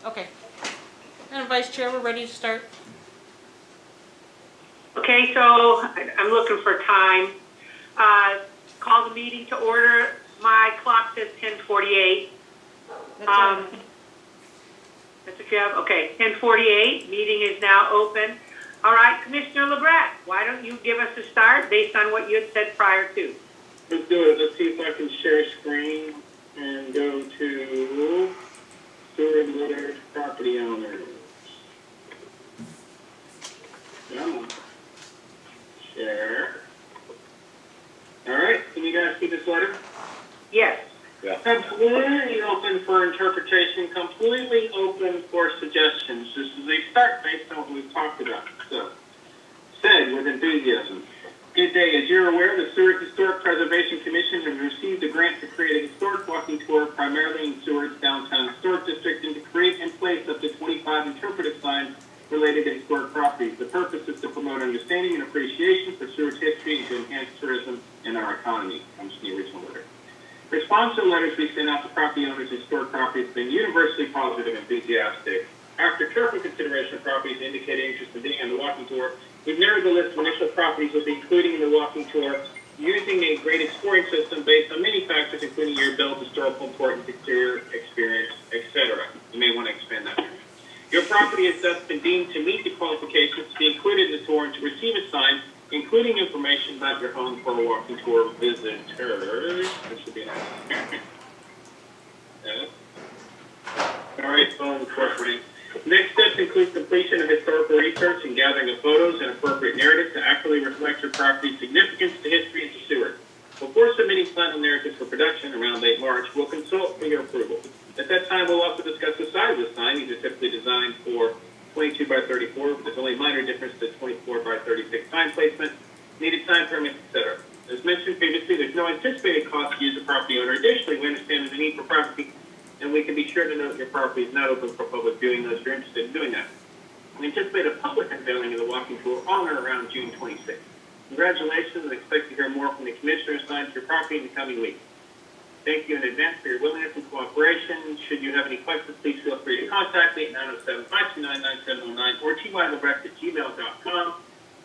Okay. Madam Vice Chair, we're ready to start. Okay, so I'm looking for time. Call the meeting to order. My clock says 10:48. That's what you have? Okay, 10:48. Meeting is now open. All right, Commissioner LeBret, why don't you give us a start based on what you had said prior to? Let's do it. Let's see if I can share screen and go to sewer litter property owners. Come on. Share. All right, can you guys see this letter? Yes. Yeah. Completely open for interpretation, completely open for suggestions. This is a start based on what we've talked about. So, said with enthusiasm. Good day. As you're aware, the Seward Historic Preservation Commission has received a grant to create a historic walking tour primarily in Seward's downtown historic district and to create and place up to 25 interpretive signs related to historic properties. The purpose is to promote understanding and appreciation for Seward's history and to enhance tourism in our economy. Comes from the original letter. Response to the letters we sent out to property owners of historic properties has been universally positive and enthusiastic. After careful consideration of properties indicating interest in being on the walking tour, we've narrowed the list of initial properties we'll be including in the walking tour using a graded scoring system based on many factors, including year built, historical importance, exterior experience, etc. You may want to expand that. Your property has thus been deemed to meet the qualifications to be included in the tour and to receive a sign, including information about your home for a walking tour visitor. This should be nice. All right, phone incorporating. Next steps include completion of historical research and gathering of photos and appropriate narratives to accurately reflect your property's significance to history and to Seward. Before submitting final narratives for production around late March, we'll consult for your approval. At that time, we'll also discuss the size of the sign. These are typically designed for 22 by 34, but there's only minor difference to 24 by 36 sign placement, needed sign permits, etc. As mentioned previously, there's no anticipated cost to use the property owner. Additionally, we understand there's a need for privacy, and we can be sure to note your property is not open for public viewing unless you're interested in doing that. We anticipate a public unveiling of the walking tour on or around June 26th. Congratulations, and expect to hear more from the commissioner assigned to your property in the coming weeks. Thank you in advance for your willingness and cooperation. Should you have any questions, please feel free to contact me at 907-529-9709 or tylebrecht@gmail.com.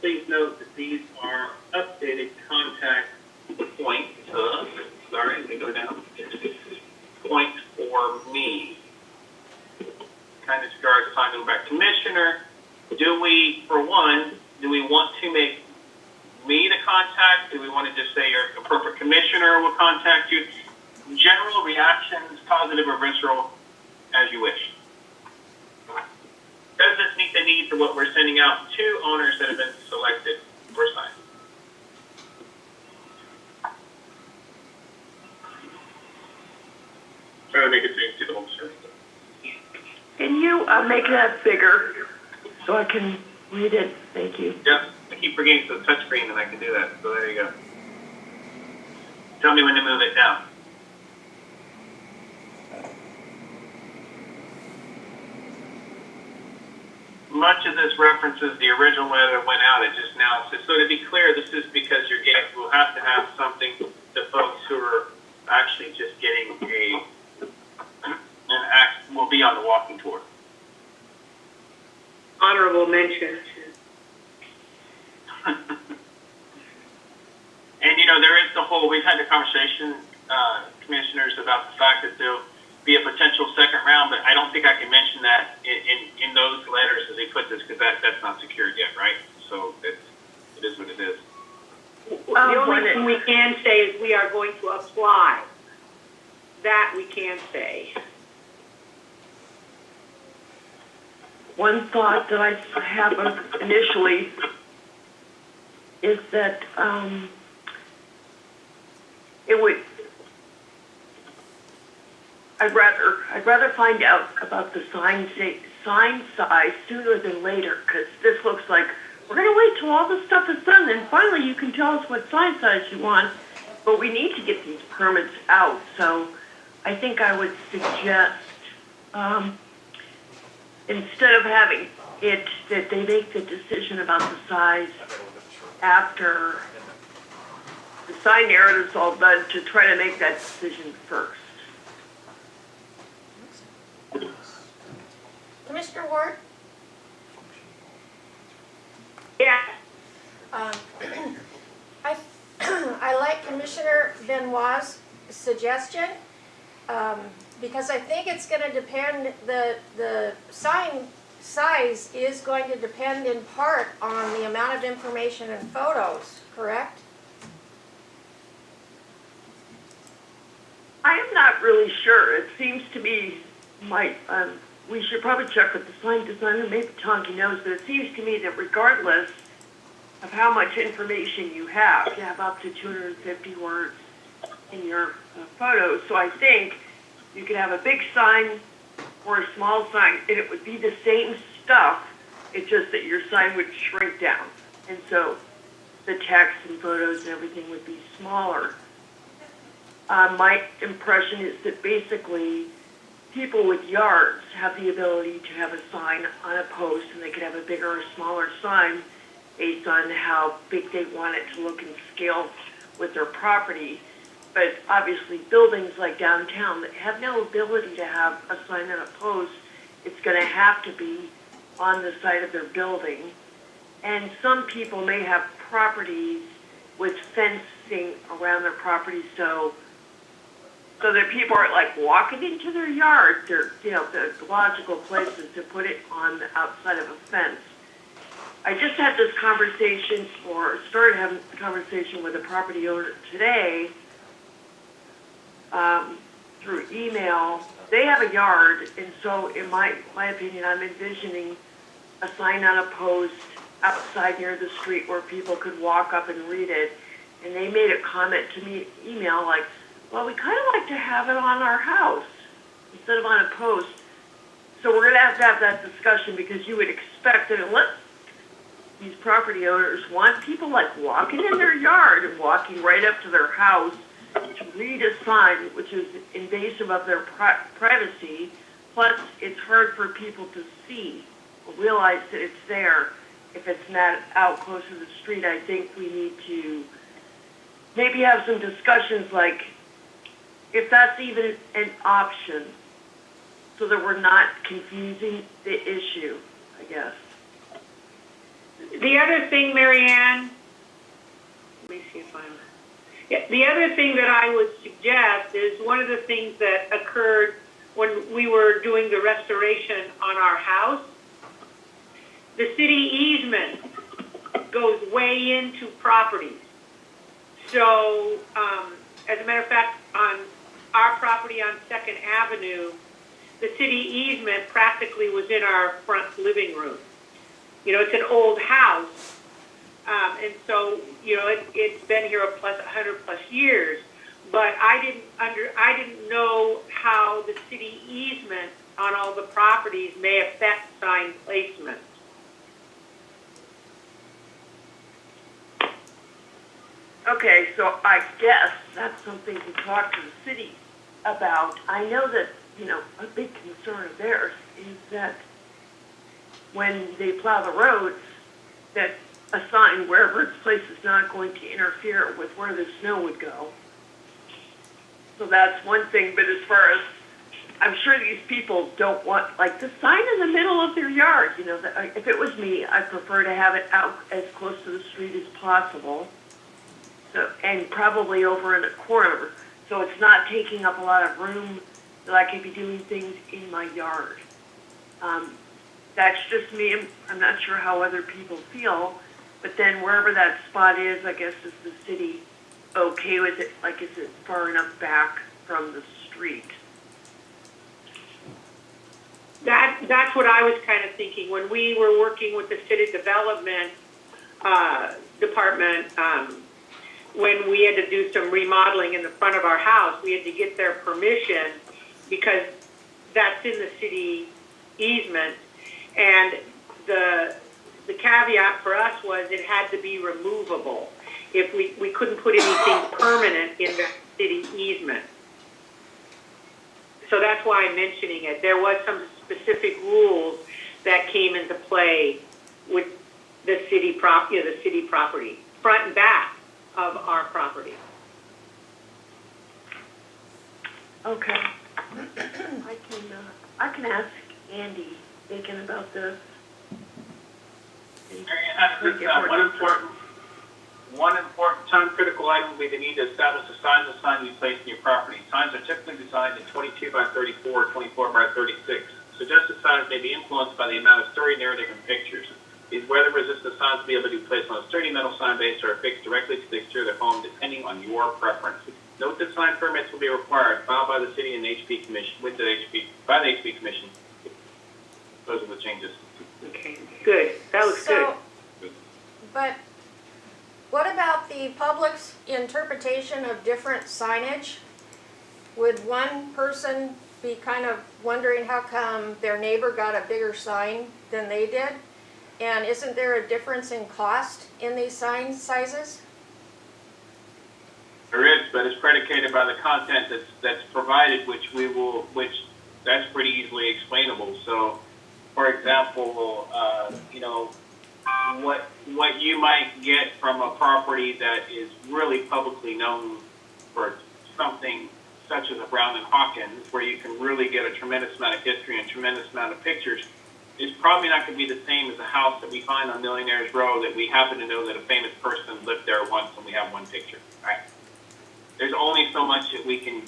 Please note that these are updated contact points. Sorry, let me go down. Points for me. Kind of regards to go back. Commissioner, do we want to make me the contact? Do we want to just say your appropriate commissioner will contact you? General reactions, positive or visceral, as you wish. Does this meet the needs of what we're sending out to owners that have been selected for sign? Try to make it safe to the home service. Can you make that bigger so I can read it? Thank you. Yeah, I keep forgetting the touch screen and I can do that. So there you go. Tell me when to move it down. Much of this references the original letter that went out. It just now says, so to be clear, this is because we'll have to have something to folks who are actually just getting will be on the walking tour. Honorable mention. And there is we've had the conversation, commissioners, about the fact that there'll be a potential second round, but I don't think I can mention that in those letters as he put this, because that's not secured yet, right? So it is what it is. The only thing we can say is we are going to apply. That we can say. One thought that I have initially is that I'd rather find out about the sign size sooner than later, because this looks like we're going to wait till all this stuff is done, and finally you can tell us what sign size you want, but we need to get these permits out. So I think I would suggest instead of having it that they make the decision about the size after the sign narrative's all done, to try to make that decision first. Commissioner Ward? Yeah, I, I like Commissioner Benoit's suggestion, because I think it's gonna depend, the sign size is going to depend in part on the amount of information and photos, correct? I am not really sure. It seems to me, we should probably check with the sign designer, maybe Tonky knows, but it seems to me that regardless of how much information you have up to 250 words in your photos. So I think you could have a big sign or a small sign, and it would be the same stuff. It's just that your sign would shrink down. And so the text and photos and everything would be smaller. My impression is that basically people with yards have the ability to have a sign on a post, and they could have a bigger or smaller sign based on how big they want it to look and scale with their property. But obviously buildings like downtown that have no ability to have a sign on a post, it's going to have to be on the side of their building. And some people may have properties with fencing around their property, so that people are like walking into their yard. They're, the logical places to put it on the outside of a fence. I just had this conversation, or started having a conversation with a property owner today through email. They have a yard, and so in my opinion, I'm envisioning a sign on a post outside near the street where people could walk up and read it. And they made a comment to me, email, like, well, we kind of like to have it on our house instead of on a post. So we're going to have that discussion, because you would expect that unless these property owners want people like walking in their yard and walking right up to their house to read a sign, which is invasive of their privacy, plus it's hard for people to see or realize that it's there if it's not out close to the street. I think we need to maybe have some discussions, like if that's even an option, so that we're not confusing the issue, I guess. the other thing, Marianne, let me see if I'm, the other thing that I would suggest is one of the things that occurred when we were doing the restoration on our house. The city easement goes way into properties. So, as a matter of fact, on our property on 2nd Avenue, the city easement practically was in our front living room. It's an old house, and so, it's been here 100 plus years, but I didn't know how the city easement on all the properties may affect sign placement. Okay, so I guess that's something to talk to the city about. I know that, a big concern of theirs is that when they plow the roads, that a sign wherever it's placed is not going to interfere with where the snow would go. So that's one thing, but as far as, I'm sure these people don't want, like, the sign in the middle of their yard, if it was me, I'd prefer to have it out as close to the street as possible. So, and probably over in a corner, so it's not taking up a lot of room that I could be doing things in my yard. That's just me. I'm not sure how other people feel, but then wherever that spot is, I guess, is the city okay with it? Like, is it far enough back from the street? That's what I was kind of thinking when we were working with the city development department. When we had to do some remodeling in the front of our house, we had to get their permission because that's in the city easement. And the caveat for us was it had to be removable. If we couldn't put anything permanent in the city easement. So that's why I'm mentioning it. There was some specific rules that came into play with the city property, front and back of our property. Okay. I can ask Andy thinking about this. One important time-critical item will be the need to establish the size of sign to be placed in your property. Signs are typically designed in 22 by 34 or 24 by 36. Suggested signs may be influenced by the amount of story, narrative, and pictures. These weather-resistant signs will be able to be placed on a sturdy metal sign base or affixed directly to the exterior of the home, depending on your preference. Note that sign permits will be required, filed by the city and the HP Commission, by the HP Commission. Those are the changes. Okay, good. That looks good. But what about the public's interpretation of different signage? Would one person be kind of wondering how come their neighbor got a bigger sign than they did? And isn't there a difference in cost in these sign sizes? There is, but it's predicated by the content that's provided, which that's pretty easily explainable. So, for example, what you might get from a property that is really publicly known for something such as a Brown and Hawkins, where you can really get a tremendous amount of history and tremendous amount of pictures, is probably not going to be the same as a house that we find on Millionaires Row that we happen to know that a famous person lived there once and we have one picture, right? There's only so much that we can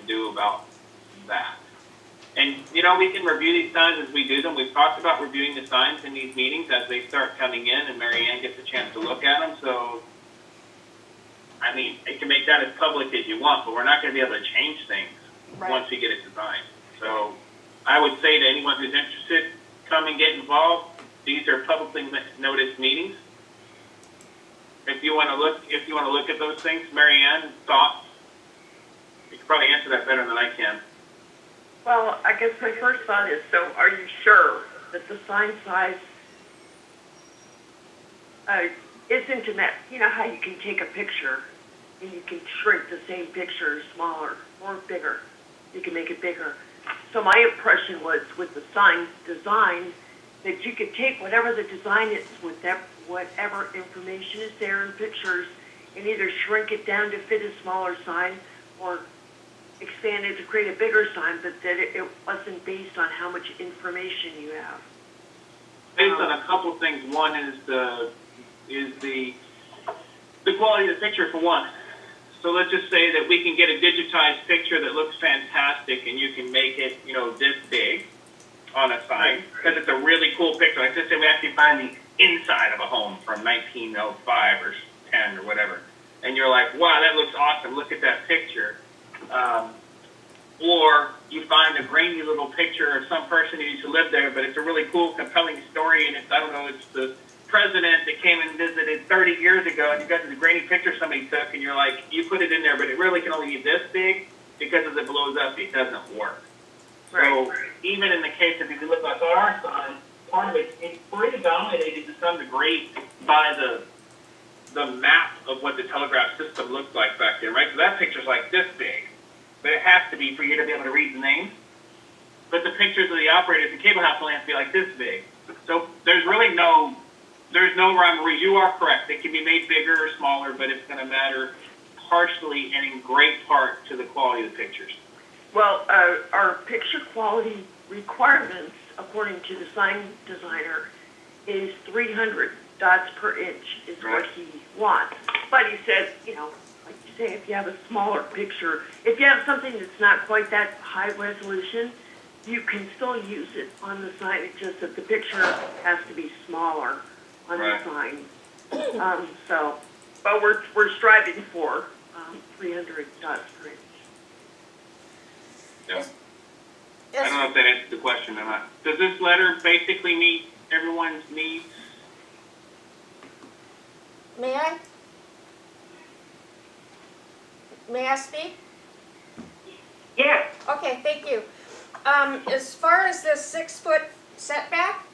do about that. And, we can review these signs as we do them. We've talked about reviewing the signs in these meetings as they start coming in and Mary Ann gets a chance to look at them. So, I mean, you can make that as public as you want, but we're not going to be able to change things once we get it designed. So, I would say to anyone who's interested, come and get involved. These are publicly noticed meetings. If you want to look at those things, Mary Ann, thoughts? You can probably answer that better than I can. Well, I guess my first thought is, so are you sure that the sign size isn't in that, how you can take a picture and you can shrink the same picture smaller or bigger. You can make it bigger. So my impression was with the sign design that you could take whatever the design is with that, whatever information is there in pictures and either shrink it down to fit a smaller sign or expand it to create a bigger sign, but that it wasn't based on how much information you have. Based on a couple of things. One is the quality of the picture, for one. So let's just say that we can get a digitized picture that looks fantastic, and you can make it, this big on a sign because it's a really cool picture. Like just say we actually find the inside of a home from 1905 or 10 or whatever, and you're like, wow, that looks awesome. Look at that picture. Or you find a grainy little picture of some person who used to live there, but it's a really cool, compelling story, and it's the president that came and visited 30 years ago, and you got this grainy picture somebody took, and you're like, you put it in there, but it really can only be this big because as it blows up, it doesn't work. Right. So even in the case of, if you look at our sign, part of it's pretty dominated to some degree by the map of what the telegraph system looked like back then, right? So that picture's like this big. But it has to be for you to be able to read the names. But the pictures of the operators, the cable house only have to be like this big. So there's really no rhyme or reason. You are correct. They can be made bigger or smaller, but it's going to matter partially and in great part to the quality of the pictures. Well, our picture quality requirements, according to the sign designer, is 300 dots per inch is what he wants. But he says, like you say, if you have a smaller picture, if you have something that's not quite that high resolution, you can still use it on the sign. It's just that the picture has to be smaller on the sign. But we're striving for 300 dots per inch. Yeah. I don't know if that answers the question or not. Does this letter basically meet everyone's needs? May I? May I speak? Yeah. Okay, thank you. As far as this 6-foot setback,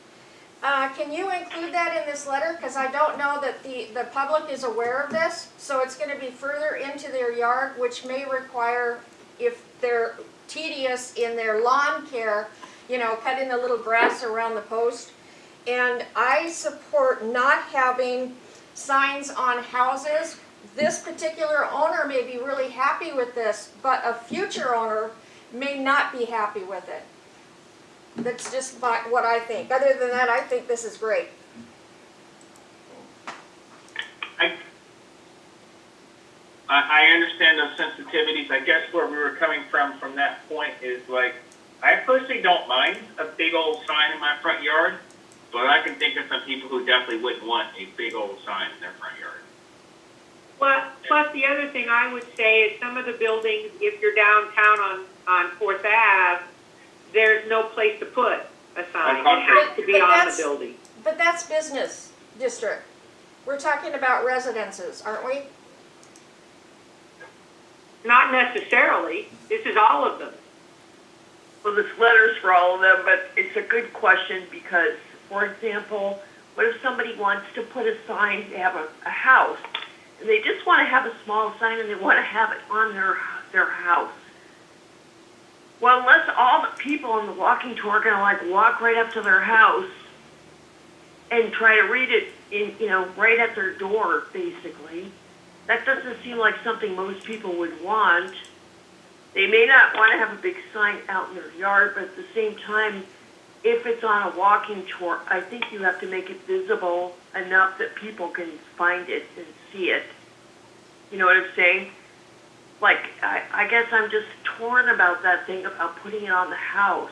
can you include that in this letter? Because I don't know that the public is aware of this. So it's going to be further into their yard, which may require, if they're tedious in their lawn care, cutting the little grass around the post. And I support not having signs on houses. This particular owner may be really happy with this, but a future owner may not be happy with it. That's just what I think. Other than that, I think this is great. I understand those sensitivities. I guess where we were coming from that point is like, I personally don't mind a big old sign in my front yard, but I can think of some people who definitely wouldn't want a big old sign in their front yard. Well, plus the other thing I would say is some of the buildings, if you're downtown on 4th Ave, there's no place to put a sign. It has to be on the building. But that's business district. We're talking about residences, aren't we? Not necessarily. This is all of them. Well, this letter's for all of them, but it's a good question because, for example, what if somebody wants to put a sign, they have a house, and they just want to have a small sign and they want to have it on their house. Well, unless all the people on the walking tour are going to like walk right up to their house and try to read it in, right at their door, basically, that doesn't seem like something most people would want. They may not want to have a big sign out in their yard, but at the same time, if it's on a walking tour, I think you have to make it visible enough that people can find it and see it. You know what I'm saying? Like, I guess I'm just torn about that thing about putting it on the house.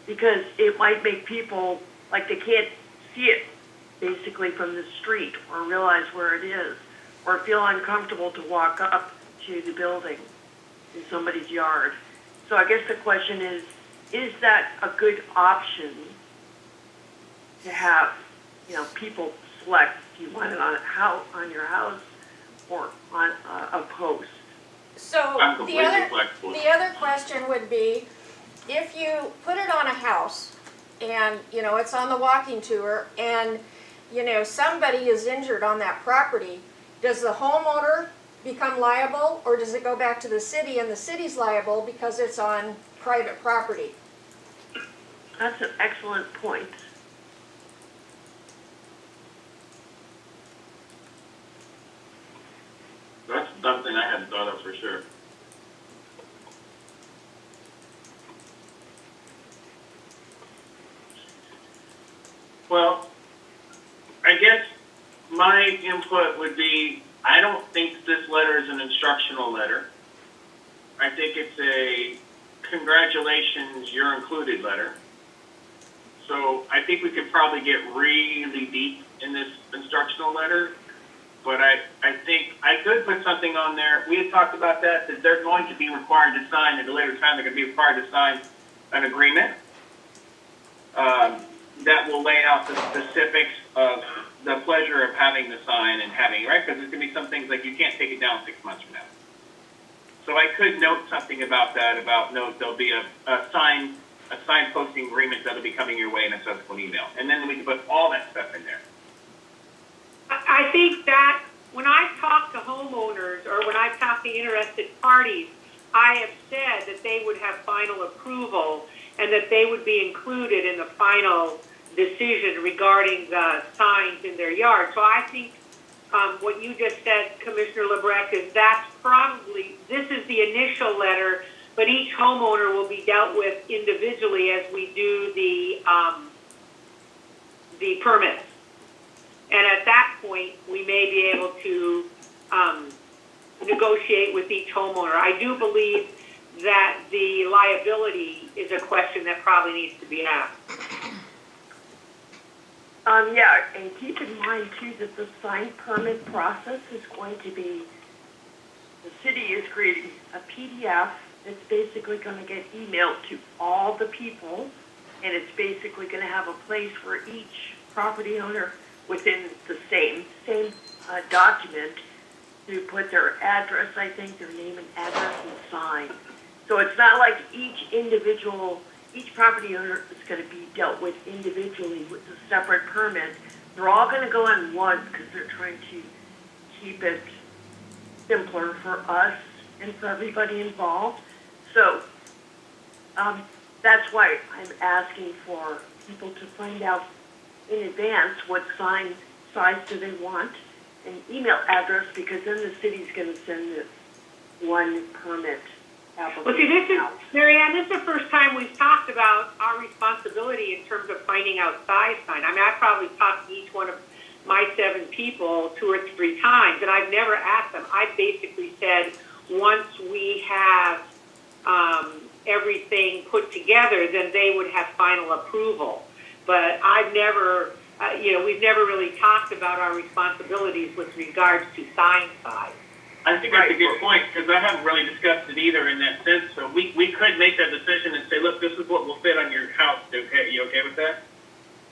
Because it might make people, like, they can't see it, basically, from the street or realize where it is, or feel uncomfortable to walk up to the building in somebody's yard. So I guess the question is that a good option to have, people select if you want it on your house or on a post? So I'm completely flexible. the other question would be, if you put it on a house and, it's on the walking tour and, somebody is injured on that property, does the homeowner become liable, or does it go back to the city and the city's liable because it's on private property? That's an excellent point. That's something I hadn't thought of for sure. Well, I guess my input would be, I don't think this letter is an instructional letter. I think it's a congratulations, you're included letter. So I think we could probably get really deep in this instructional letter, but I think I could put something on there. We had talked about that they're going to be required to sign, at a later time they're going to be required to sign an agreement that will lay out the specifics of the pleasure of having the sign and having, right? Because there's going to be some things like you can't take it down 6 months from now. So I could note something about that, there'll be a sign posting agreement that'll be coming your way in a subsequent email. And then we can put all that stuff in there. I think that when I talk to homeowners or when I talk to interested parties, I have said that they would have final approval and that they would be included in the final decision regarding the signs in their yard. So I think what you just said, Commissioner LeBrecq, is this is the initial letter, but each homeowner will be dealt with individually as we do the permits. And at that point, we may be able to negotiate with each homeowner. I do believe that the liability is a question that probably needs to be asked. Yeah, and keep in mind too that the sign permit process is going to be, the city is creating a PDF that's basically going to get emailed to all the people, and it's basically going to have a place for each property owner within the same document to put their address, I think, their name and address and sign. So it's not like each property owner is going to be dealt with individually with a separate permit. They're all going to go in one because they're trying to keep it simpler for us and for everybody involved. So that's why I'm asking for people to find out in advance what sign size do they want and email address, because then the city's going to send this one permit Well, see, this is, Marianne, this is the first time we've talked about our responsibility in terms of finding out size sign. I mean, I've probably talked to each one of my 7 people 2 or 3 times, and I've never asked them. I basically said, once we have everything put together, then they would have final approval. But I've never, we've never really talked about our responsibilities with regards to sign size. I think that's a good point, because I haven't really discussed it either in that sense. So we could make that decision and say, look, this is what will fit on your house. Okay, you okay with that?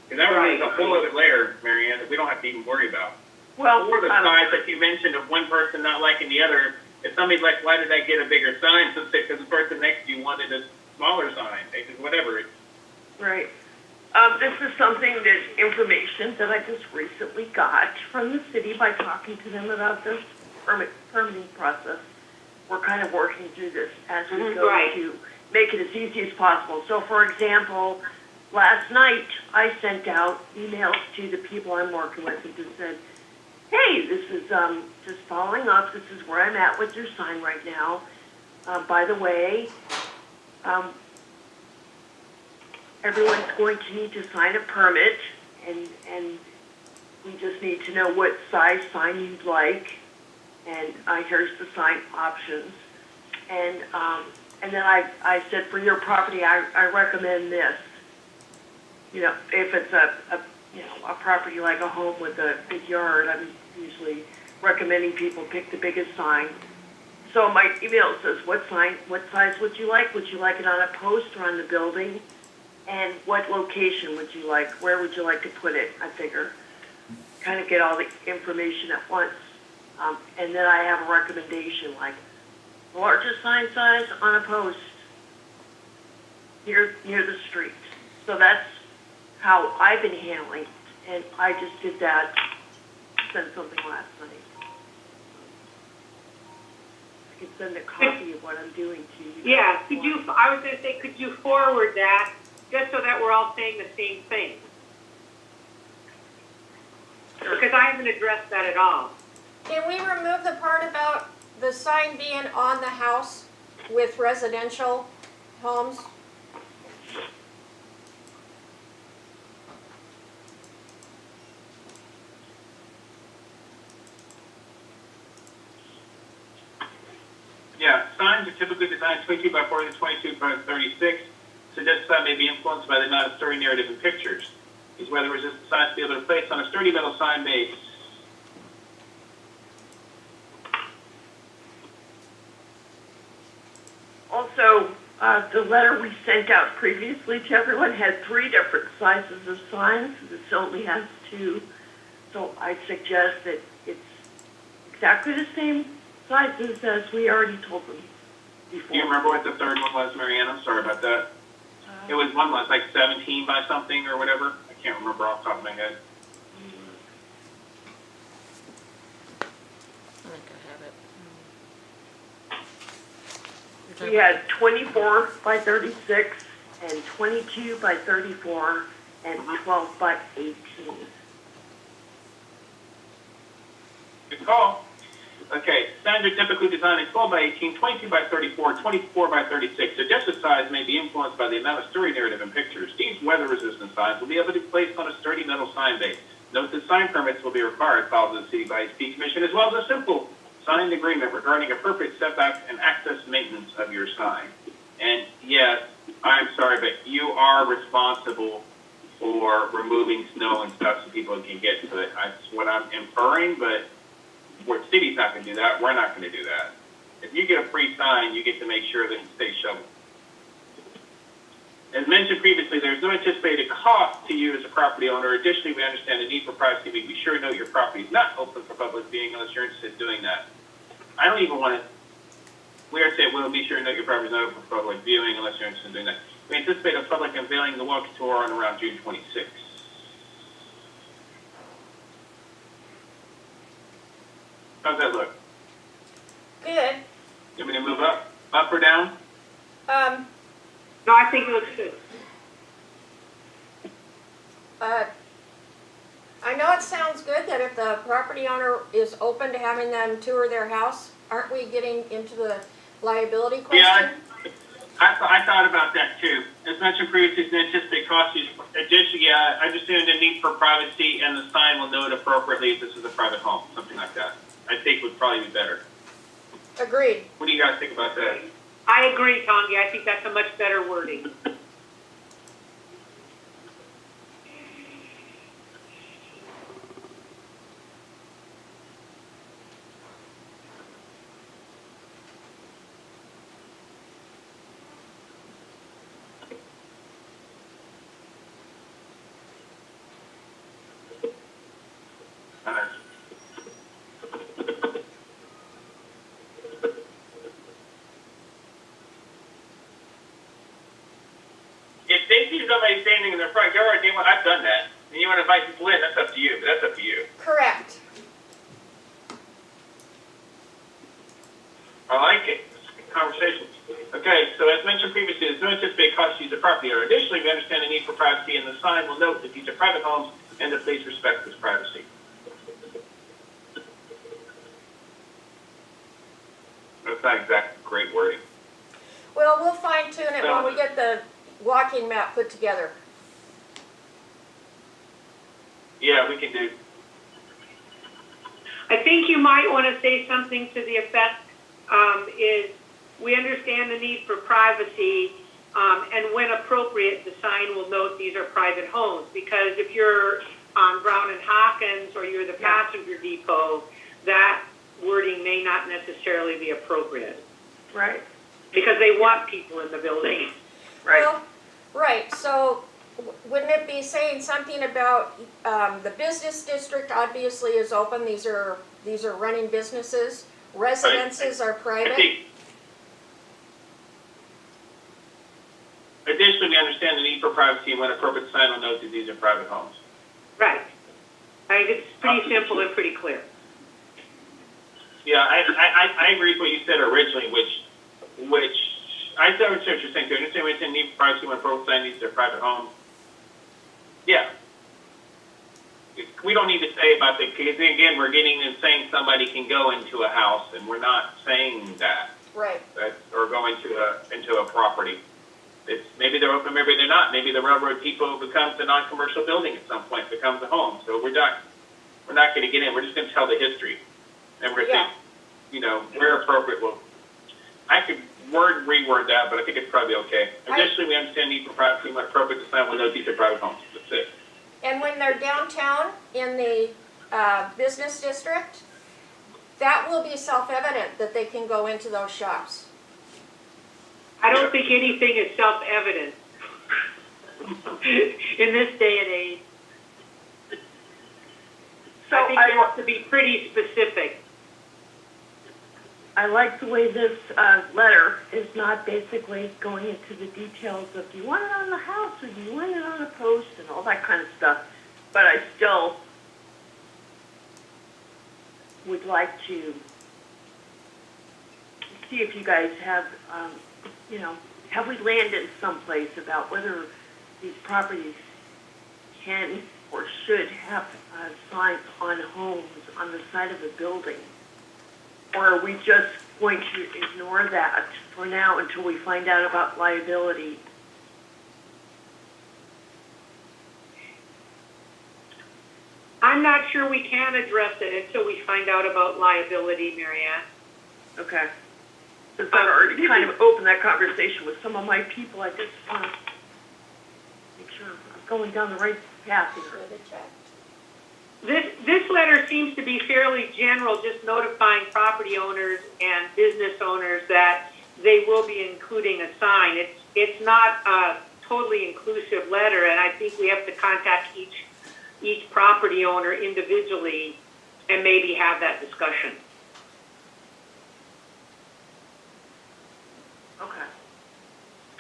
Because that removes a whole other layer, Marianne, that we don't have to even worry about. Well, or the size that you mentioned of one person not liking the other. If somebody's like, why did I get a bigger sign? So say, because the person next to you wanted a smaller sign, whatever. right. This is something that information that I just recently got from the city by talking to them about this permitting process. We're kind of working through this as we go to make it as easy as possible. So, for example, last night I sent out emails to the people I'm working with and just said, hey, this is just following up. This is where I'm at with your sign right now. By the way, everyone's going to need to sign a permit, and we just need to know what size sign you'd like. And here's the sign options. And then I said, for your property, I recommend this. You know, if it's a property like a home with a big yard, I'm usually recommending people pick the biggest sign. So my email says, what size would you like? Would you like it on a post or on the building? And what location would you like? Where would you like to put it? I figure, kind of get all the information at once. And then I have a recommendation, like largest sign size on a post near the street. So that's how I've been handling it. And I just did that, sent something last night. I could send a copy of what I'm doing to you. Yeah, I was going to say, could you forward that just so that we're all saying the same thing? Sure. Because I haven't addressed that at all. Can we remove the part about the sign being on the house with residential homes? Yeah, signs are typically designed 22 by 40 to 22 by 36. Suggests that may be influenced by the amount of story narrative in pictures. Is weather resistant signs to be able to place on a sturdy metal sign base. Also, the letter we sent out previously to everyone had 3 different sizes of signs. This only has 2. So I suggest that it's exactly the same sizes as we already told them before. Do you remember what the third one was, Marianne? I'm sorry about that. It was one was like 17 by something or whatever. I can't remember off the top of my head. I think I have it. We had 24 by 36 and 22 by 34 and 12 by 18. Good call. Okay, signs are typically designed in 12 by 18, 22 by 34, 24 by 36. Suggested size may be influenced by the amount of story narrative in pictures. These weather-resistant signs will be able to be placed on a sturdy metal sign base. Note that sign permits will be required, filed with the City by Speed Commission, as well as a simple signed agreement regarding appropriate setback and access maintenance of your sign. And yes, I'm sorry, but you are responsible for removing snow and stuff so people can get to it. That's what I'm inferring, but the city's not going to do that. We're not going to do that. If you get a free sign, you get to make sure that it stays shoveled. As mentioned previously, there's no anticipated cost to you as a property owner. Additionally, we understand the need for privacy. Be sure to note your property is not open for public viewing unless you're interested in doing that. I don't even want to. We are saying, well, be sure to note your property is not open for public viewing unless you're interested in doing that. We anticipate a public unveiling the walk tour on around June 26th. How's that look? Good. You want me to move up or down? No, I think it looks good. I know it sounds good that if the property owner is open to having them tour their house, aren't we getting into the liability Yeah, question? I thought about that too. As mentioned previously, it's an anticipated cost use. Additionally, yeah, I understand the need for privacy, and the sign will note appropriately if this is a private home, something like that. I think would probably be better. Agreed. What do you guys think about that? I agree, Tongi. I think that's a much better wording. If they see somebody standing in their front yard, I've done that, and you want to invite people in, that's up to you. But that's up to you. Correct. I like it. Conversations. Okay, so as mentioned previously, there's no anticipated cost to use the property owner. Additionally, we understand the need for privacy, and the sign will note that these are private homes and that please respect this privacy. That's not exactly great wording. Well, we'll fine tune it when we get the walking map put together. Yeah, we can do. I think you might want to say something to the effect is we understand the need for privacy, and when appropriate, the sign will note these are private homes. Because if you're on Brown and Hawkins or you're the passenger depot, that wording may not necessarily be appropriate. Right. Because they want people in the building. Right. Well, right, so wouldn't it be saying something about, the business district obviously is open, these are running businesses, residences are I private? think. Additionally, we understand the need for privacy, and when appropriate, the sign will note that these are private homes. Right. I think it's pretty simple and pretty clear. Yeah, I agree with what you said originally, which I understand what you're saying too. I understand we understand the need for privacy when appropriate, sign these are private homes. Yeah. We don't need to say about the, because again, we're getting and saying somebody can go into a house, and we're not saying that. Right. Or go into a property. It's, maybe they're open, maybe they're not. Maybe the railroad depot becomes a non-commercial building at some point, becomes a home. So we're not going to get in. We're just going to tell the history. And we're going to Yeah. say, where appropriate, I could reword that, but I think it's probably okay. Additionally, we understand the need for privacy when appropriate, the sign will note these are private homes. That's it. And when they're downtown in the business district, that will be self-evident that they can go into those shops. I don't think anything is self-evident in this day and age. So I think you have to be pretty specific. I like the way this letter is not basically going into the details of do you want it on the house or do you want it on a post and all that kind of stuff. But I still would like to see if you guys have, have we landed someplace about whether these properties can or should have signs on homes on the side of a building? Or are we just going to ignore that for now until we find out about liability? I'm not sure we can address it until we find out about liability, Marianne. Okay. Since I've already kind of opened that conversation with some of my people, I just want to make sure I'm going down the right path here. This letter seems to be fairly general, just notifying property owners and business owners that they will be including a sign. It's not a totally inclusive letter, and I think we have to contact each property owner individually and maybe have that discussion. Okay.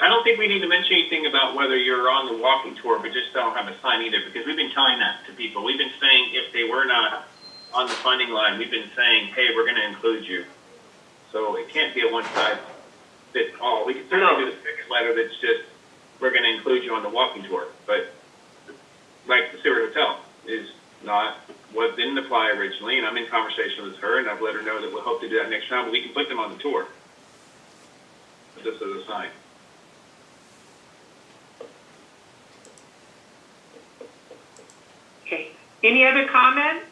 I don't think we need to mention anything about whether you're on the walking tour, but just don't have a sign either, because we've been telling that to people. We've been saying if they were not on the funding line, we've been saying, hey, we're going to include you. So it can't be a one-size-fits-all. We can certainly do the second letter that's just, we're going to include you on the walking tour. But like the Seward Hotel is not what didn't apply originally, and I'm in conversation with her, and I've let her know that we'll hope to do that next time, but we can put them on the tour. sign. Okay. Any other comments?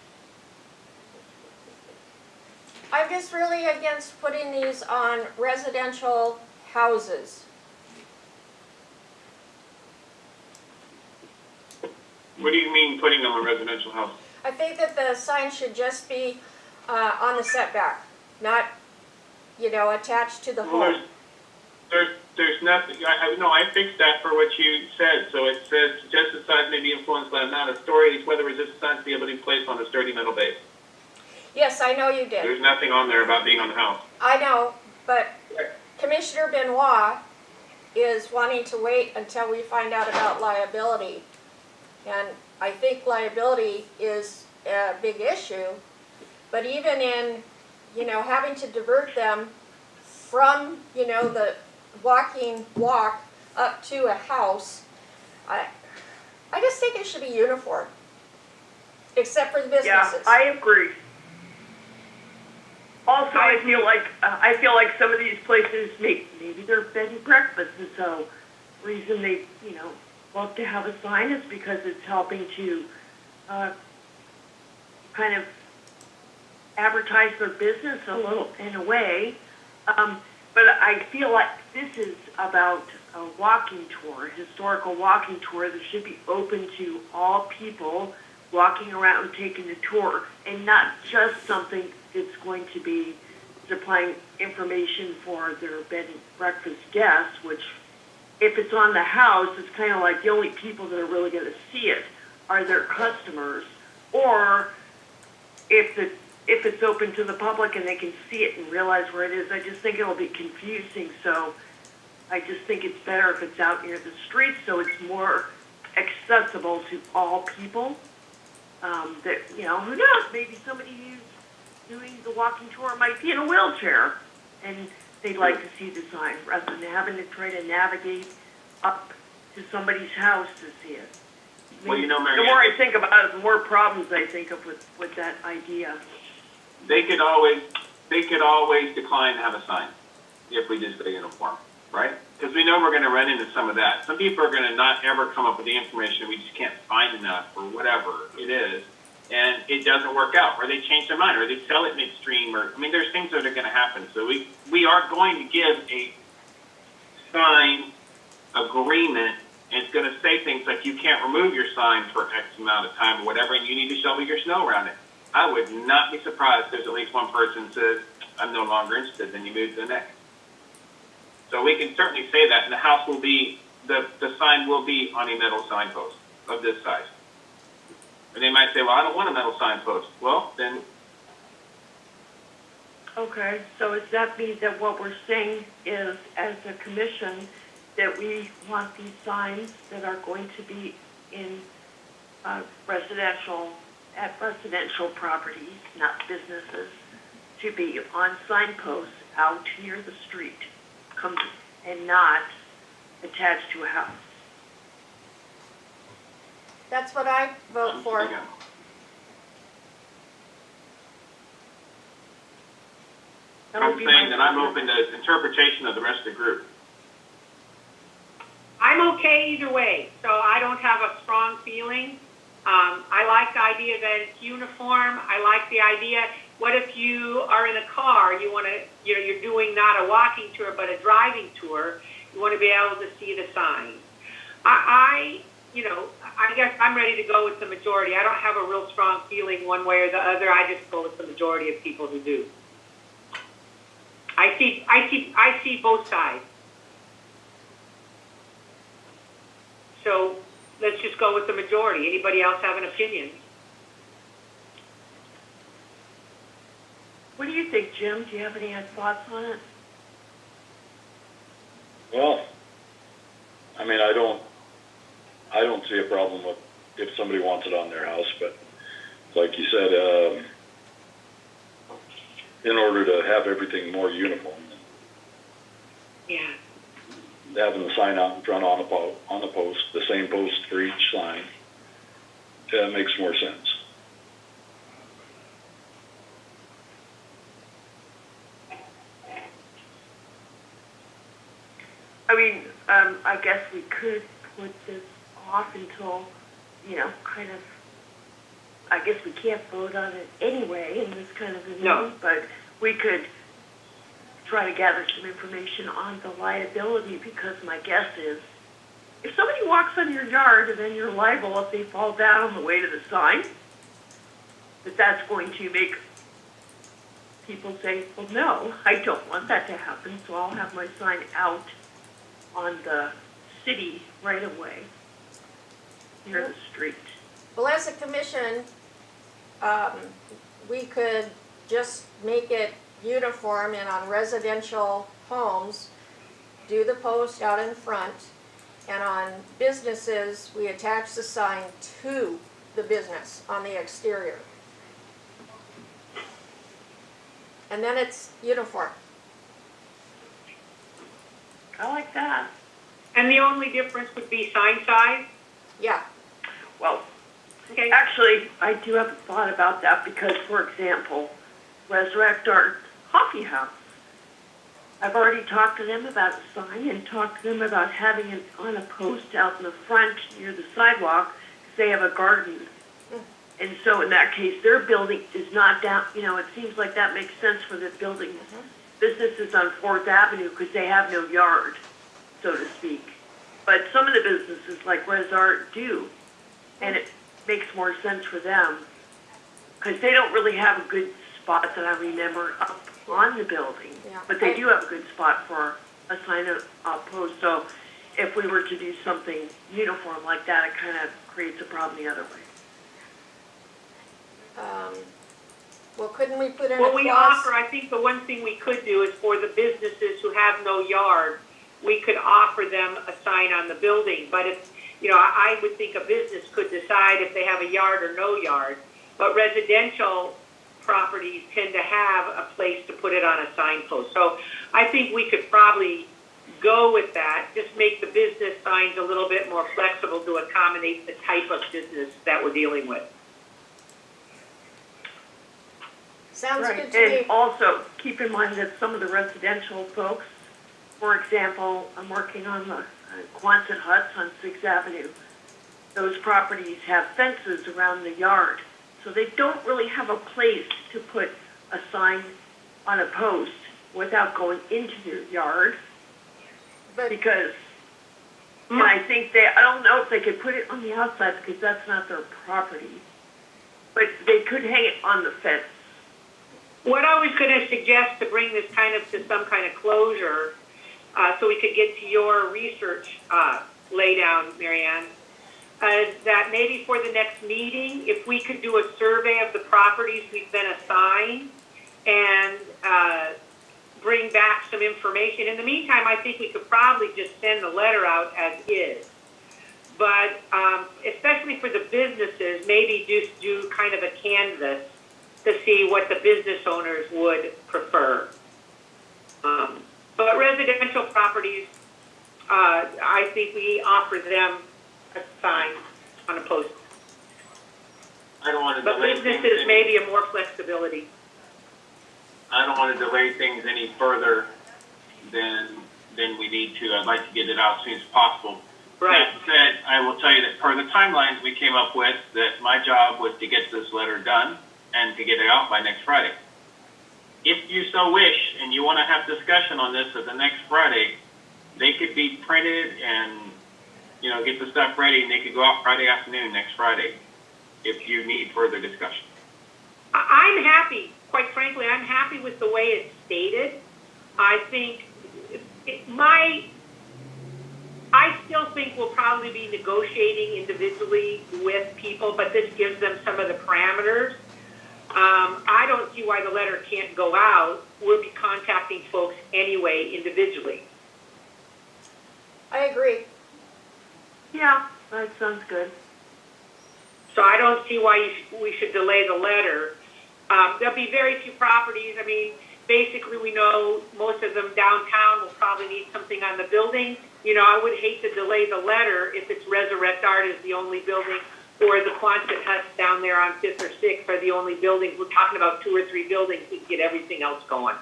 I'm just really against putting these on residential houses. What do you mean putting them on residential house? I think that the sign should just be on the setback, not, attached to the Well, home. there's nothing, I fixed that for what you said, so it says suggested size may be influenced by the amount of storage, weather resistant signs to be able to be placed on a sturdy metal base. Yes, I know you did. There's nothing on there about being on the house. I know, but Commissioner Benoit is wanting to wait until we find out about liability. And I think liability is a big issue, but even in, having to divert them from, the walking walk up to a house, I just think it should be uniform, except for the Yeah, businesses. I agree. Also, I feel like some of these places maybe they're bed and breakfast, and so reason they love to have a sign is because it's helping to kind of advertise their business a little in a way. But I feel like this is about a walking tour, a historical walking tour that should be open to all people walking around taking the tour, and not just something that's going to be supplying information for their bed and breakfast guests, which if it's on the house, it's kind of like the only people that are really going to see it are their customers, or if it's open to the public and they can see it and realize where it is. I just think it'll be confusing, so I just think it's better if it's out near the street so it's more accessible to all people. That, who knows, maybe somebody who's doing the walking tour might be in a wheelchair and they'd like to see the sign rather than having to try to navigate up to somebody's house to see it. I mean, Well, Mary the more Ann, I think about it, the more problems I think of with that idea. they could always decline to have a sign if we just go uniform, right? Because we know we're going to run into some of that. Some people are going to not ever come up with the information. We just can't find enough or whatever it is. And it doesn't work out, or they change their mind, or they sell it midstream, there's things that are going to happen. So we are going to give a sign agreement, and it's going to say things like you can't remove your sign for X amount of time or whatever, and you need to shovel your snow around it. I would not be surprised if there's at least one person who says, I'm no longer interested, then you move to the next. So we can certainly say that, and the house will be, the sign will be on a metal signpost of this size. And they might say, well, I don't want a metal signpost. Well, then. Okay, so does that mean that what we're saying is, as a commission, that we want these signs that are going to be in residential properties, not businesses, to be on signposts out near the street, and not attached to a house? That's what I vote for. I'm saying that I'm open to interpretation of the rest of the group. I'm okay either way, so I don't have a strong feeling. I like the idea that it's uniform. I like the idea, what if you are in a car, you want to, you're doing not a walking tour, but a driving tour, you want to be able to see the signs. I guess I'm ready to go with the majority. I don't have a real strong feeling one way or the other. I just go with the majority of people who do. I see both sides. So let's just go with the majority. Anybody else have an opinion? What do you think, Jim? Do you have any thoughts on it? Well, I mean, I don't see a problem with if somebody wants it on their house, but like you said, in order to have everything more uniform, Yeah. having the sign out in front on the post, the same post for each sign, makes more sense. I mean, I guess we could put this off until, kind of, I guess we can't vote on it anyway in this kind of a meeting, No. but we could try to gather some information on the liability, because my guess is if somebody walks on your yard and then you're liable if they fall down on the way to the sign, that's going to make people say, well, no, I don't want that to happen, so I'll have my sign out on the city right away near the street. Well, as a commission, we could just make it uniform and on residential homes, do the post out in front, and on businesses, we attach the sign to the business on the exterior. And then it's uniform. I like that. And the only difference would be sign size? Yeah, Well, Okay. actually, I do have a thought about that because, for example, Resurrect Art Coffee House, I've already talked to them about a sign and talked to them about having it on a post out in the front near the sidewalk because they have a garden. And so in that case, their building is not down, it seems like that makes sense for the building. Businesses on 4th Avenue because they have no yard, so to speak. But some of the businesses like Res Art do, and it makes more sense for them because they don't really have a good spot that I remember up on the building. Yeah. But they do have a good spot for a sign post. So if we were to do something uniform like that, it kind of creates a problem the other way. well, couldn't we put in a What clause? we offer, I think the one thing we could do is for the businesses who have no yard, we could offer them a sign on the building. But if, I would think a business could decide if they have a yard or no yard. But residential properties tend to have a place to put it on a signpost. So I think we could probably go with that, just make the business signs a little bit more flexible to accommodate the type of business that we're dealing with. Sounds Right, good to me. and also keep in mind that some of the residential folks, for example, I'm working on the Quonset huts on 6th Avenue. Those properties have fences around the yard, so they don't really have a place to put a sign on a post without going into their yard, But because, and I think I don't know if they could put it on the outside because that's not their property, but they could hang it on the fence. What I was going to suggest to bring this kind of to some kind of closure, so we could get to your research laydown, Marianne, is that maybe for the next meeting, if we could do a survey of the properties we've been assigned and bring back some information. In the meantime, I think we could probably just send the letter out as is. But especially for the businesses, maybe just do kind of a canvas to see what the business owners would prefer. But residential properties, I think we offer them a sign on a post. I don't want to But delay things. businesses, maybe a more flexibility. I don't want to delay things any further than we need to. I'd like to get it out as soon as possible. Right. That said, I will tell you that per the timelines we came up with, that my job was to get this letter done and to get it out by next Friday. If you so wish, and you want to have discussion on this at the next Friday, they could be printed and, get the stuff ready, and they could go out Friday afternoon next Friday if you need further discussion. I'm happy, quite frankly, I'm happy with the way it's stated. I think I still think we'll probably be negotiating individually with people, but this gives them some of the parameters. I don't see why the letter can't go out. We'll be contacting folks anyway, individually. I agree. Yeah, that sounds good. So I don't see why we should delay the letter. There'll be very few properties. I mean, basically we know most of them downtown will probably need something on the building. I would hate to delay the letter if it's Resurrect Art is the only building, or the Quonset huts down there on 5th or 6th are the only buildings. We're talking about 2 or 3 buildings to get everything else going.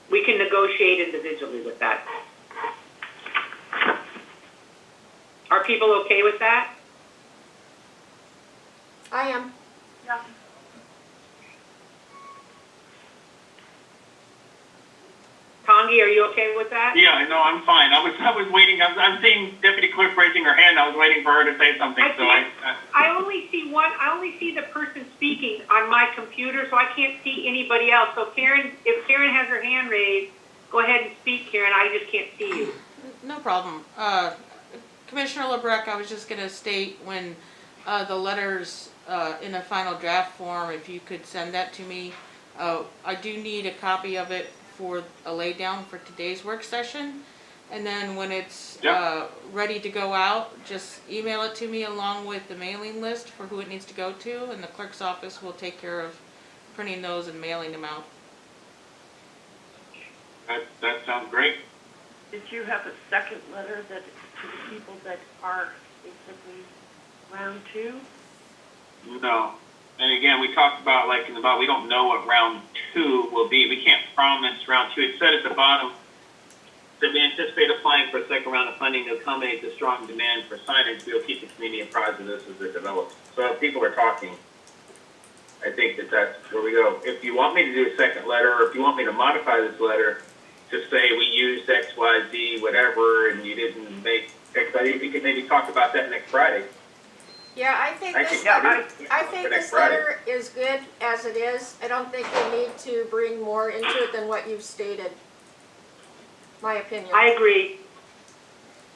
We can negotiate individually with that. people okay with that? I am. Yeah. Tongi, are you okay with that? Yeah, no, I'm fine. I was waiting. I'm seeing Deputy Clerk raising her hand. I was waiting for her to say something. I only see one. I only see the person speaking on my computer, so I can't see anybody else. So Karen, if Karen has her hand raised, go ahead and speak, Karen. I just can't see you. No problem. Commissioner LeBrecq, I was just gonna state when, the letters, in a final draft form, if you could send that to me. I do need a copy of it for a laydown for today's work session. And then when it's, ready to go out, just email it to me along with the mailing list for who it needs to go to, and the clerk's office will take care of printing those and mailing them out. That sounds great. Did you have a second letter that, to the people that are basically round two? No. And again, we talked about, we don't know what round 2 will be. We can't promise round 2. It said at the bottom that we anticipate applying for a second round of funding to accommodate the strong demand for signage. We'll keep the community apprised of this as it develops. So if people are talking, I think that's where we go. If you want me to do a second letter, or if you want me to modify this letter to say we used X, Y, Z, whatever, and you didn't make X, Y, Z, we could maybe talk about that next Friday. Yeah, I think this letter is good as it is. I don't think we need to bring more into it than what you've stated. My opinion. I agree.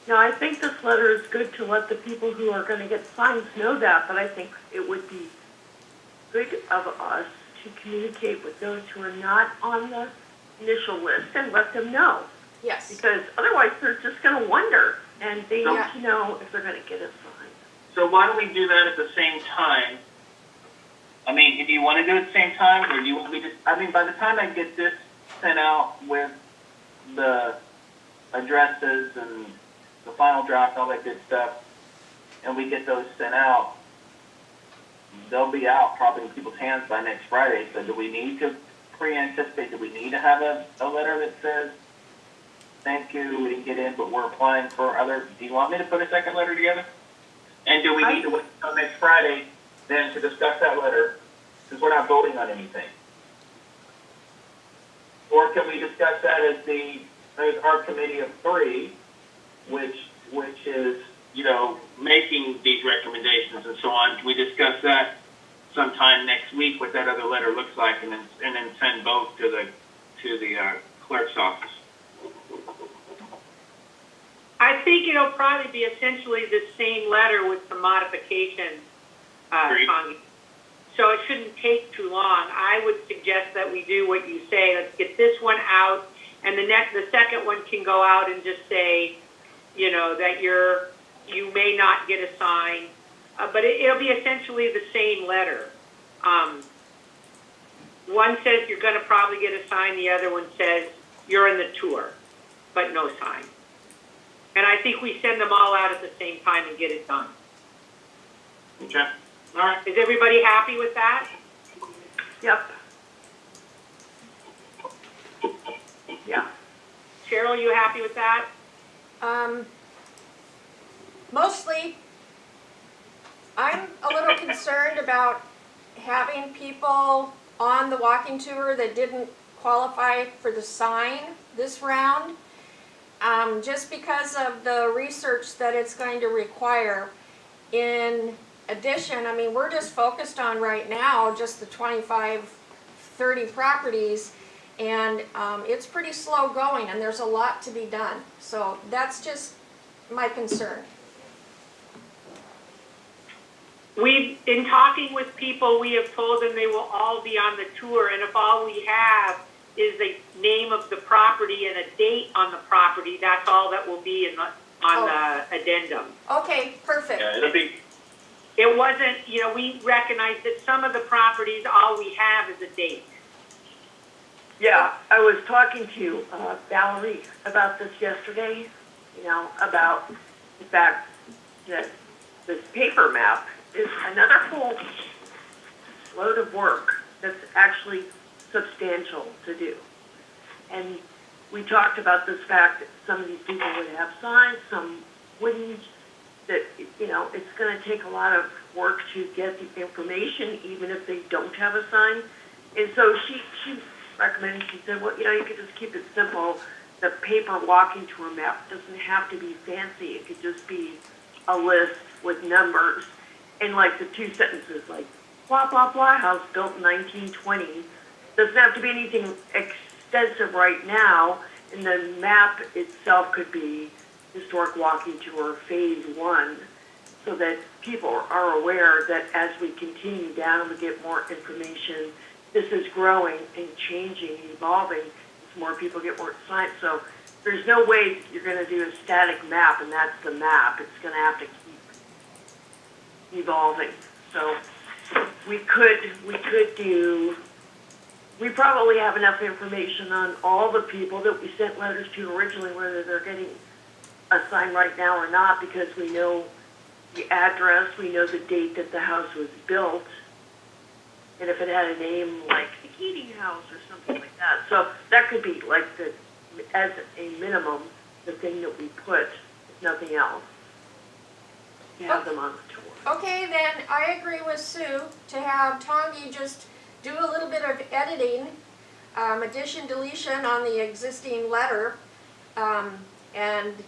No, I think this letter is good to let the people who are going to get signs know that, but I think it would be good of us to communicate with those who are not on the initial list and let them know. Yes. Because otherwise they're just going to wonder, and they need to know if they're going to get a sign. So why don't we do that at the same time? I mean, do you want to do it at the same time, or do you want me to? I mean, by the time I get this sent out with the addresses and the final draft, all that good stuff, and we get those sent out, they'll be out probably in people's hands by next Friday. So do we need to pre-anticipate? Do we need to have a letter that says, thank you, we didn't get in, but we're applying for other? Do you want me to put a second letter together? And do we need to wait until next Friday then to discuss that letter, since we're not voting on anything? Or can we discuss that as our committee of 3, which is, making these recommendations and so on? Can we discuss that sometime next week, what that other letter looks like, and then send both to the clerk's office? I think it'll probably be essentially the same letter with some modifications, Tongi. So it shouldn't take too long. I would suggest that we do what you say. Let's get this one out, and the second one can go out and just say, that you may not get a sign, but it'll be essentially the same letter. One says you're going to probably get a sign. The other one says you're in the tour, but no sign. And I think we send them all out at the same time and get it done. Okay. All right. Is everybody happy with that? Yep. Yeah. Cheryl, you happy with that? Mostly, I'm a little concerned about having people on the walking tour that didn't qualify for the sign this round. Just because of the research that it's going to require. In addition, I mean, we're just focused on right now just the 25, 30 properties, and it's pretty slow going, and there's a lot to be done. So that's just my concern. In talking with people, we have told them they will all be on the tour, and if all we have is the name of the property and a date on the property, that's all that will be on the addendum. Okay, perfect. Yeah, it'll be. It wasn't, we recognize that some of the properties, all we have is a date. Yeah, I was talking to Valerie about this yesterday, about the fact that this paper map is another whole load of work that's actually substantial to do. And we talked about this fact that some of these people would have signs, some wouldn't. that, you know, it's going to take a lot of work to get the information, even if they don't have a sign. And so she recommended, she said, well, you know, you could just keep it simple. The paper walking tour map doesn't have to be fancy. It could just be a list with numbers and like the 2 sentences, like blah, blah, blah, house built in 1920. Doesn't have to be anything extensive right now. And the map itself could be historic walking tour phase 1, so that people are aware that as we continue down, we get more information. This is growing and changing, evolving. As more people get more science. So there's no way you're going to do a static map and that's the map. It's going to have to keep evolving. So we probably have enough information on all the people that we sent letters to originally, whether they're getting a sign right now or not, because we know the address, we know the date that the house was built, and if it had a name like the Keating House or something like that. So that could be like as a minimum, the thing that we put, if nothing else, to have them on the tour. Okay, then I agree with Sue to have Tongi just do a little bit of editing, addition, deletion on the existing letter, and,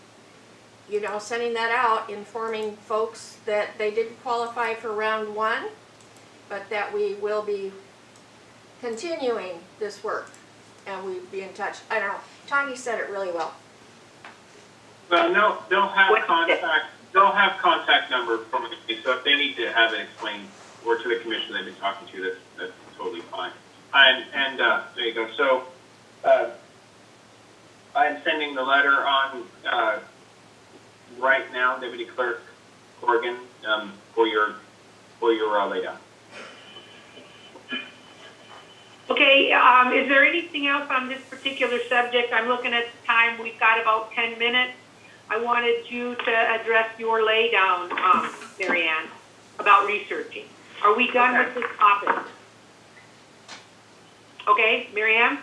you know, sending that out, informing folks that they didn't qualify for round 1, but that we will be continuing this work, and we'll be in touch. I don't know, Tongi said it really well. Well, no, they'll have contact number from me, so if they need to have it explained, or to the commission they've been talking to, that's totally fine. And there you go. So I'm sending the letter on right now, Deputy Clerk Corrigan, for your laydown. Okay, is there anything else on this particular subject? I'm looking at the time, we've got about 10 minutes. I wanted you to address your laydown, Mary Ann, about researching. Are we done with this topic? Okay, Mary Ann?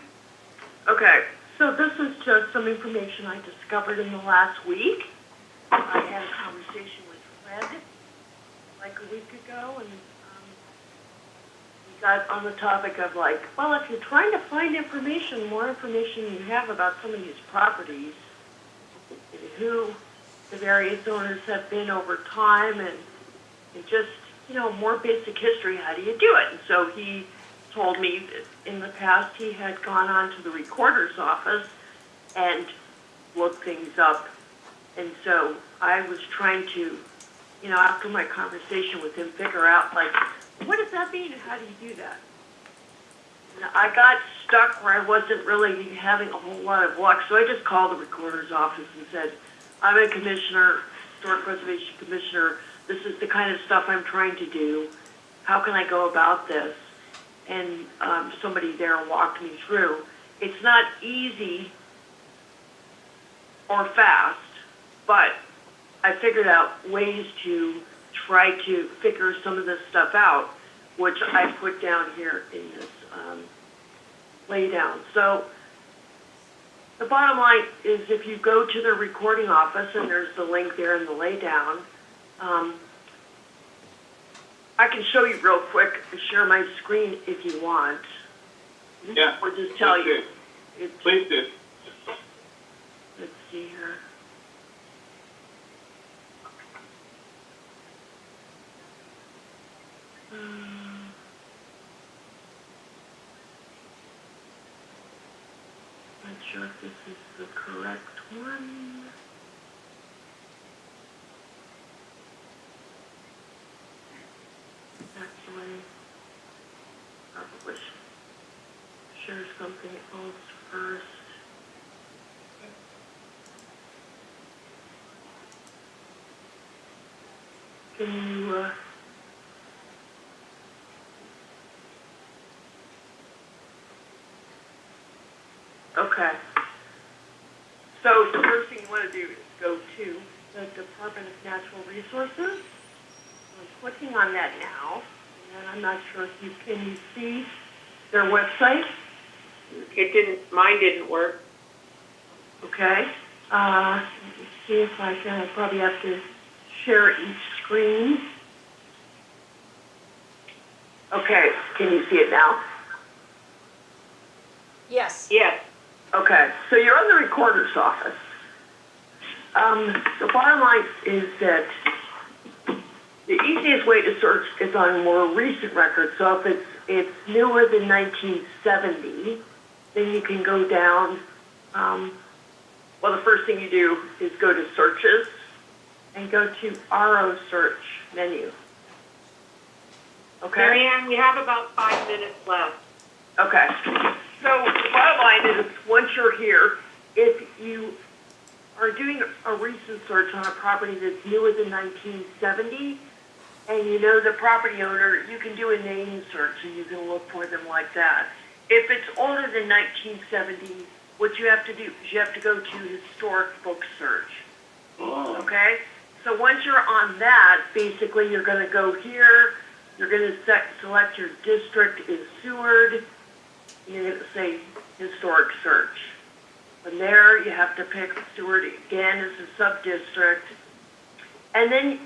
Okay, so this is just some information I discovered in the last week. I had a conversation with Fred like a week ago, and we got on the topic of like, well, if you're trying to find information, more information you have about some of these properties, and who the various owners have been over time, and just, you know, more basic history, how do you do it? And so he told me that in the past he had gone on to the recorder's office and looked things up. And so I was trying to, you know, after my conversation with him, figure out, like, what does that mean and how do you do that? And I got stuck where I wasn't really having a whole lot of luck, so I just called the recorder's office and said, I'm a commissioner, historic preservation commissioner. This is the kind of stuff I'm trying to do. How can I go about this? And somebody there walked me through. It's not easy or fast, but I figured out ways to try to figure some of this stuff out, which I put down here in this laydown. So the bottom line is, if you go to the recording office, and there's the link there in the laydown, I can show you real quick and share my screen if you want. Yeah. Or just tell you. Please do. Let's see here. Not sure if this is the correct one. Actually, probably should share something else first. Can you, okay. So the first thing you want to do is go to the Department of Natural Resources. I'm clicking on that now, and I'm not sure if can you see their website? Mine didn't work. Okay. Let me see if I can. I probably have to share each screen. Okay, can you see it now? Yes. Yes. Okay, so you're in the recorder's office. The bottom line is that the easiest way to search is on more recent records. So if it's newer than 1970, then you can go down. Well, the first thing you do is go to searches and go to RO search menu. Okay. Marianne, we have about 5 minutes left. Okay. So the bottom line is, once you're here, if you are doing a recent search on a property that's newer than 1970, and you know the property owner, you can do a name search and you can look for them like that. If it's older than 1970, what you have to do is you have to go to historic book search. Okay? So once you're on that, basically you're going to go here, you're going to select your district is Seward, you're going to say historic search. From there, you have to pick Seward again as a sub-district. And then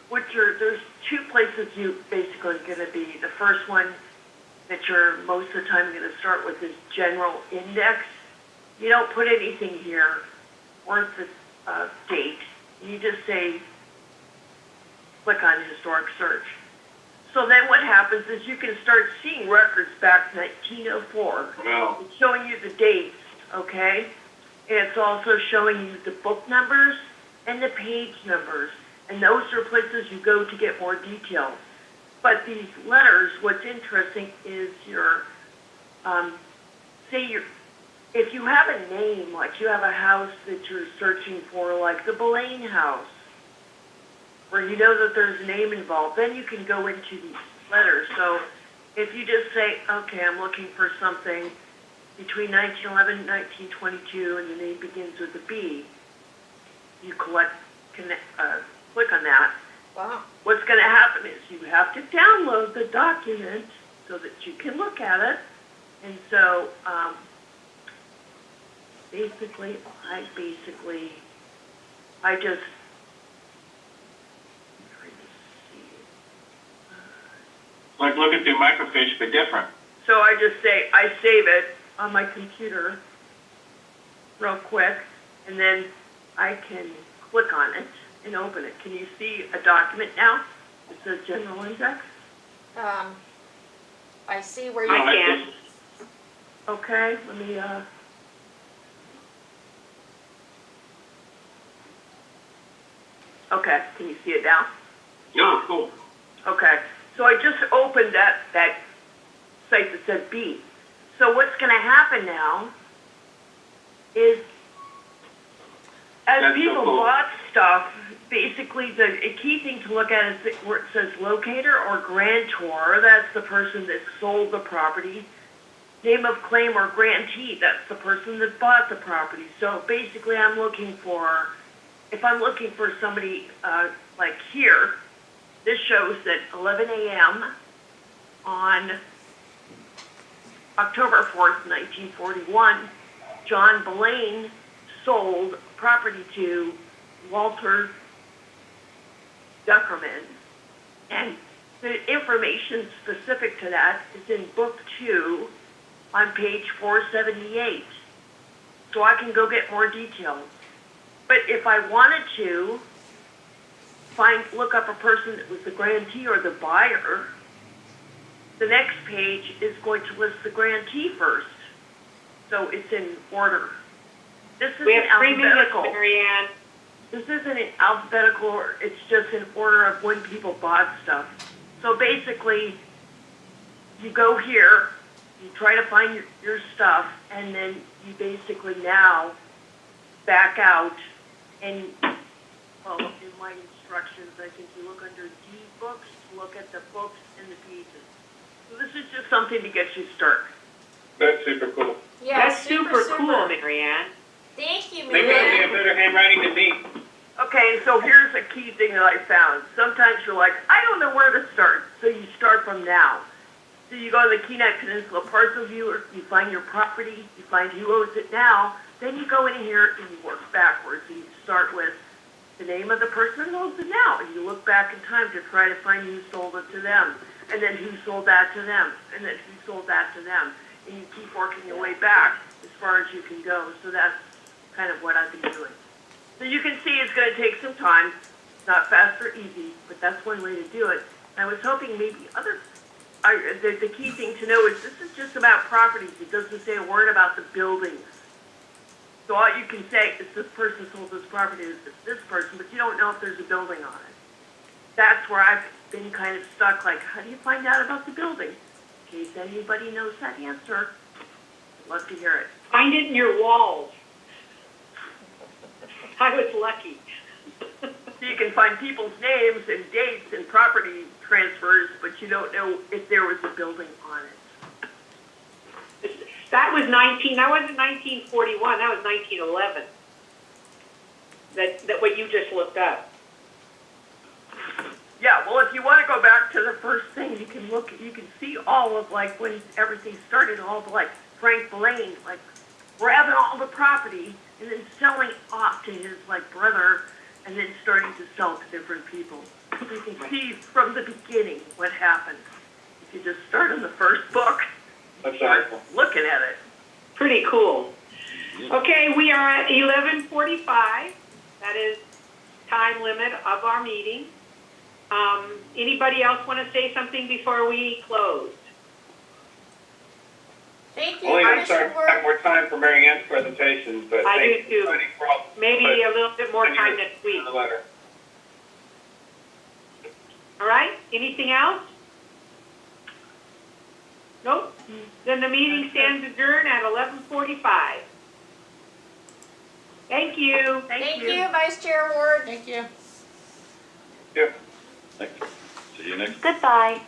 there's two places you basically going to be. The first one that you're most of the time going to start with is general index. You don't put anything here worth the date. You just say, click on historic search. So then what happens is you can start seeing records back to 1904. Wow. It's showing you the dates, okay? And it's also showing you the book numbers and the page numbers. And those are places you go to get more details. But these letters, what's interesting is if you have a name, like you have a house that you're searching for, like the Belaine house, where you know that there's a name involved, then you can go into these letters. So if you just say, okay, I'm looking for something between 1911 and 1922, and the name begins with a B, you click on that. Wow. What's going to happen is you have to download the document so that you can look at it. And so basically, I just Like looking through microfiche, but different. So I just say, I save it on my computer real quick, and then I can click on it and open it. Can you see a document now? It says general index. I see where you. I can. Okay, let me, okay, can you see it now? No, cool. Okay, so I just opened that site that said B. So what's going to happen now is, as That's so people cool. bought stuff, basically a key thing to look at is where it says locator or grantor. That's the person that sold the property. Name of claim or grantee. That's the person that bought the property. So basically, if I'm looking for somebody like here, this shows that 11 a.m. on October 4th, 1941, John Belaine sold property to Walter Duckerman. And the information specific to that is in Book 2 on page 478. So I can go get more details. But if I wanted to look up a person that was the grantee or the buyer, the next page is going to list the grantee first. So it's in order. This isn't We have 3 minutes, alphabetical. Marianne. This isn't in alphabetical, or it's just in order of when people bought stuff. So basically, you go here, you try to find your stuff, and then you basically now back out and follow in my instructions. I think you look under D books, look at the books and the pages. So this is just something to get you started. That's super cool. Yeah, That's super cool, Marianne. Thank you, Maybe I Marianne. have better handwriting than me. Okay, so here's a key thing that I found. Sometimes you're like, I don't know where to start. So you start from now. So you go to the Kenai Peninsula Parcel Viewer, you find your property, you find who owes it now, then you go in here and you work backwards and you start with the name of the person who owns it now, and you look back in time to try to find who sold it to them, and then who sold that to them, and then who sold that to them, and you keep working your way back as far as you can go. So that's kind of what I've been doing. So you can see it's going to take some time. It's not fast or easy, but that's one way to do it. I was hoping maybe the key thing to know is this is just about properties. It doesn't say a word about the buildings. So all you can say is this person sold this property to this person, but you don't know if there's a building on it. That's where I've been kind of stuck, like, how do you find out about the building? In case anybody knows that answer, I'd love to hear it. Find it in your walls. I was lucky. So you can find people's names and dates and property transfers, but you don't know if there was a building on it. That wasn't 1941, that was 1911. That what you just looked up. Yeah, well, if you want to go back to the first thing, you can see all of, like, when everything started, all the, like, Frank Blaine, like, grabbing all the property and then selling off to his, like, brother, and then starting to sell to different people. So you can see from the beginning what happened. If you just start in the first book, That's start awesome. looking at it. Pretty cool. Okay, we are at 11:45. That is time limit of our meeting. Anybody else want to say something before we close? Thank you, Only I'm Commissioner sorry, Ward. have more time for Mary Ann's presentation, but I thank do you too. for finding problems. Maybe a little bit more time next week. The letter. All right, anything else? Nope. Then the meeting stands adjourned at 11:45. Thank you. Thank you, Vice Chair Ward. Thank you. Yeah. Thanks. See you next. Goodbye.